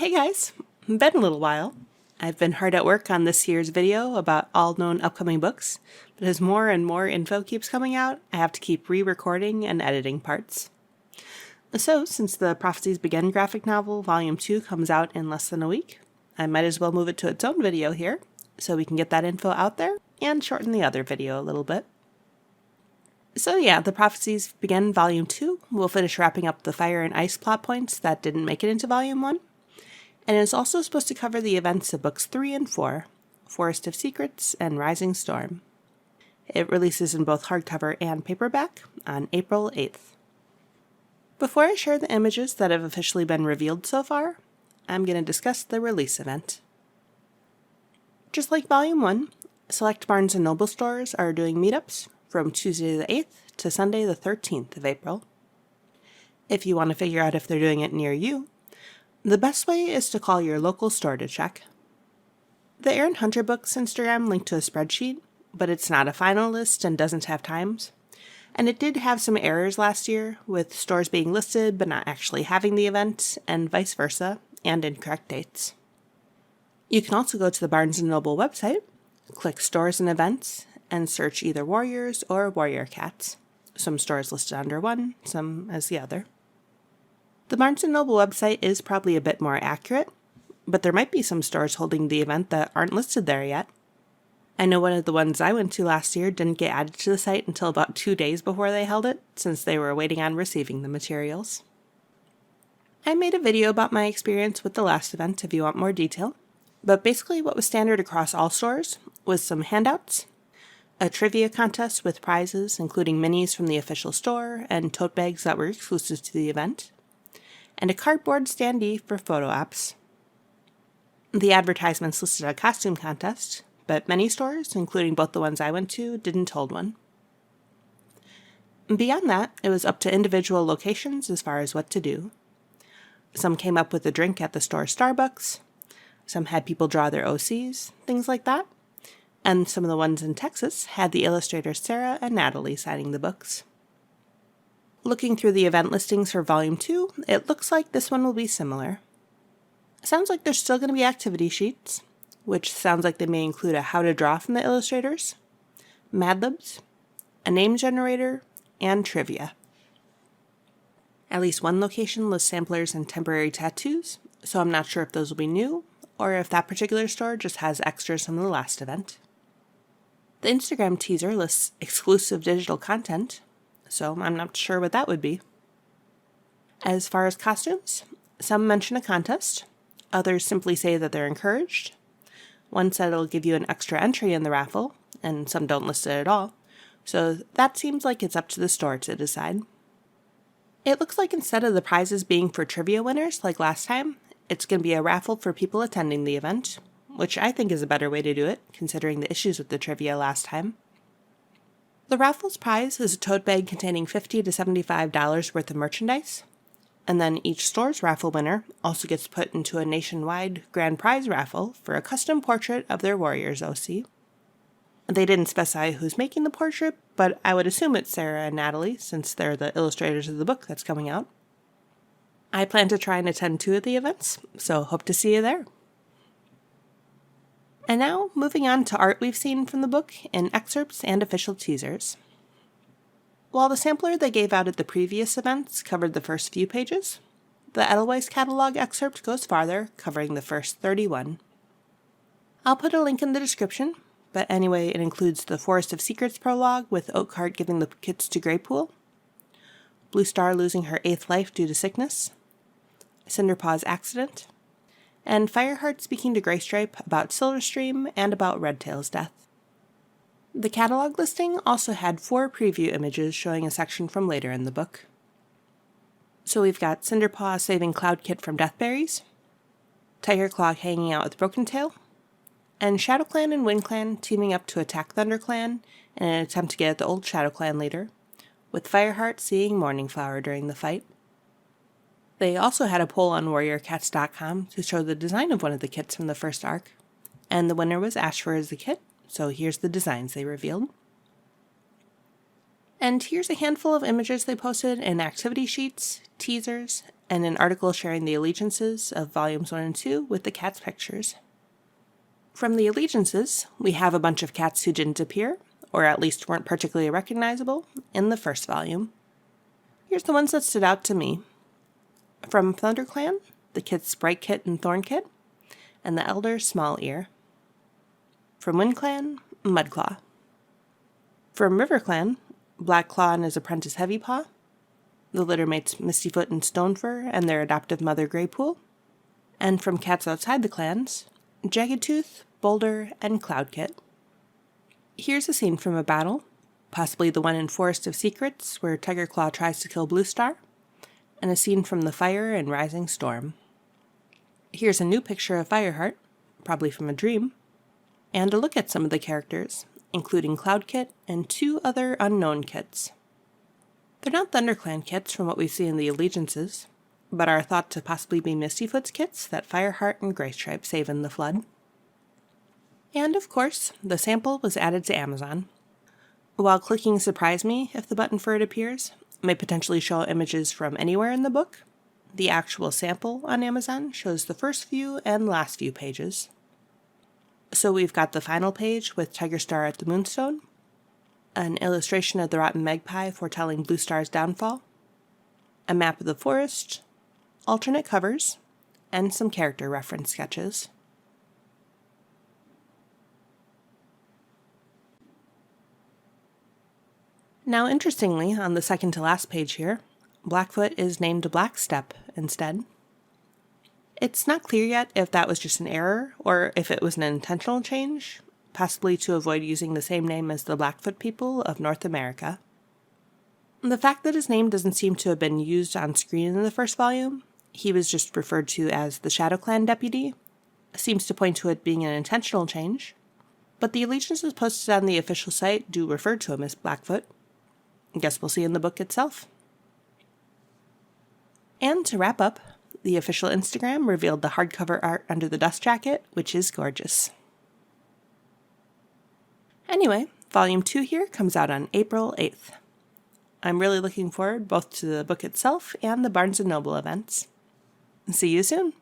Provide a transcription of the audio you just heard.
Hey guys, been a little while. I've been hard at work on this year's video about all known upcoming books, but as more and more info keeps coming out, I have to keep re-recording and editing parts. So, since the Prophecies Begin graphic novel Volume 2 comes out in less than a week, I might as well move it to its own video here, so we can get that info out there and shorten the other video a little bit. So yeah, the Prophecies Begin Volume 2 will finish wrapping up the Fire and Ice plot points that didn't make it into Volume 1, and it is also supposed to cover the events of Books 3 and 4, Forest of Secrets and Rising Storm. It releases in both hardcover and paperback on April 8th. Before I share the images that have officially been revealed so far, I'm going to discuss the release event. Just like Volume 1, select Barnes & Noble stores are doing meetups from Tuesday the 8th to Sunday the 13th of April. If you want to figure out if they're doing it near you, the best way is to call your local store to check. The Erin Hunter Books Instagram linked to a spreadsheet, but it's not a final list and doesn't have times. And it did have some errors last year, with stores being listed but not actually having the event, and vice versa, and incorrect dates. You can also go to the Barnes & Noble website, click Stores and Events, and search either Warriors or Warrior Cats. Some stores listed under one, some as the other. The Barnes & Noble website is probably a bit more accurate, but there might be some stores holding the event that aren't listed there yet. I know one of the ones I went to last year didn't get added to the site until about 2 days before they held it, since they were waiting on receiving the materials. I made a video about my experience with the last event if you want more detail, but basically what was standard across all stores was some handouts, a trivia contest with prizes including minis from the official store and tote bags that were exclusive to the event, and a cardboard standee for photo ops. The advertisements listed a costume contest, but many stores, including both the ones I went to, didn't hold one. Beyond that, it was up to individual locations as far as what to do. Some came up with a drink at the store Starbucks, some had people draw their OCs, things like that, and some of the ones in Texas had the illustrators Sarah and Natalie signing the books. Looking through the event listings for Volume 2, it looks like this one will be similar. Sounds like there's still going to be activity sheets, which sounds like they may include a how to draw from the illustrators, Mad Libs, a name generator, and trivia. At least one location lists samplers and temporary tattoos, so I'm not sure if those will be new, or if that particular store just has extras from the last event. The Instagram teaser lists exclusive digital content, so I'm not sure what that would be. As far as costumes, some mention a contest, others simply say that they're encouraged. One said it'll give you an extra entry in the raffle, and some don't list it at all, so that seems like it's up to the store to decide. It looks like instead of the prizes being for trivia winners like last time, it's going to be a raffle for people attending the event, which I think is a better way to do it, considering the issues with the trivia last time. The raffle's prize is a tote bag containing $50 to $75 worth of merchandise, and then each store's raffle winner also gets put into a nationwide grand prize raffle for a custom portrait of their Warriors OC. They didn't specify who's making the portrait, but I would assume it's Sarah and Natalie, since they're the illustrators of the book that's coming out. I plan to try and attend 2 of the events, so hope to see you there. And now, moving on to art we've seen from the book in excerpts and official teasers. While the sampler they gave out at the previous events covered the first few pages, the Edelweiss catalog excerpt goes farther, covering the first 31. I'll put a link in the description, but anyway, it includes the Forest of Secrets prologue with Oakheart giving the kits to Greypool, Blue Star losing her 8th life due to sickness, Cinderpaw's accident, and Fireheart speaking to Greystripe about Silverstream and about Redtail's death. The catalog listing also had 4 preview images showing a section from later in the book. So we've got Cinderpaw saving Cloudkit from Deathberries, Tigerclaw hanging out with Brokentail, and ShadowClan and WindClan teaming up to attack ThunderClan in an attempt to get at the old ShadowClan leader, with Fireheart seeing Morningflower during the fight. They also had a poll on WarriorCats.com to show the design of one of the kits from the first arc, and the winner was Ashfur as the kit, so here's the designs they revealed. And here's a handful of images they posted in activity sheets, teasers, and an article sharing the allegiances of volumes 1 and 2 with the cats' pictures. From the allegiances, we have a bunch of cats who didn't appear, or at least weren't particularly recognizable, in the first volume. Here's the ones that stood out to me. From ThunderClan, the kits Bright Kit and Thorn Kit, and the elder Small Ear. From WindClan, Mudclaw. From RiverClan, Blackclaw and his apprentice Heavypaw, the littermates Mistyfoot and Stonefur and their adoptive mother Greypool, and from cats outside the clans, Jaggedtooth, Boulder, and Cloudkit. Here's a scene from a battle, possibly the one in Forest of Secrets where Tigerclaw tries to kill Bluestar, and a scene from the fire in Rising Storm. Here's a new picture of Fireheart, probably from a dream, and a look at some of the characters, including Cloudkit and 2 other unknown kits. They're not ThunderClan kits from what we see in the allegiances, but are thought to possibly be Mistyfoot's kits that Fireheart and Greystripe save in the flood. And of course, the sample was added to Amazon. While clicking Surprise Me if the button for it appears may potentially show images from anywhere in the book, the actual sample on Amazon shows the first few and last few pages. So we've got the final page with Tigerstar at the Moonstone, an illustration of the Rotten Magpie foretelling Bluestar's downfall, a map of the forest, alternate covers, and some character reference sketches. Now, interestingly, on the second to last page here, Blackfoot is named Blackstep instead. It's not clear yet if that was just an error or if it was an intentional change, possibly to avoid using the same name as the Blackfoot people of North America. The fact that his name doesn't seem to have been used on screen in the first volume, he was just referred to as the Shadow Clan deputy, seems to point to it being an intentional change, but the allegiances posted on the official site do refer to him as Blackfoot. I guess we'll see in the book itself. And to wrap up, the official Instagram revealed the hardcover art under the dust jacket, which is gorgeous. Anyway, Volume 2 here comes out on April 8th. I'm really looking forward both to the book itself and the Barnes & Noble events. See you soon!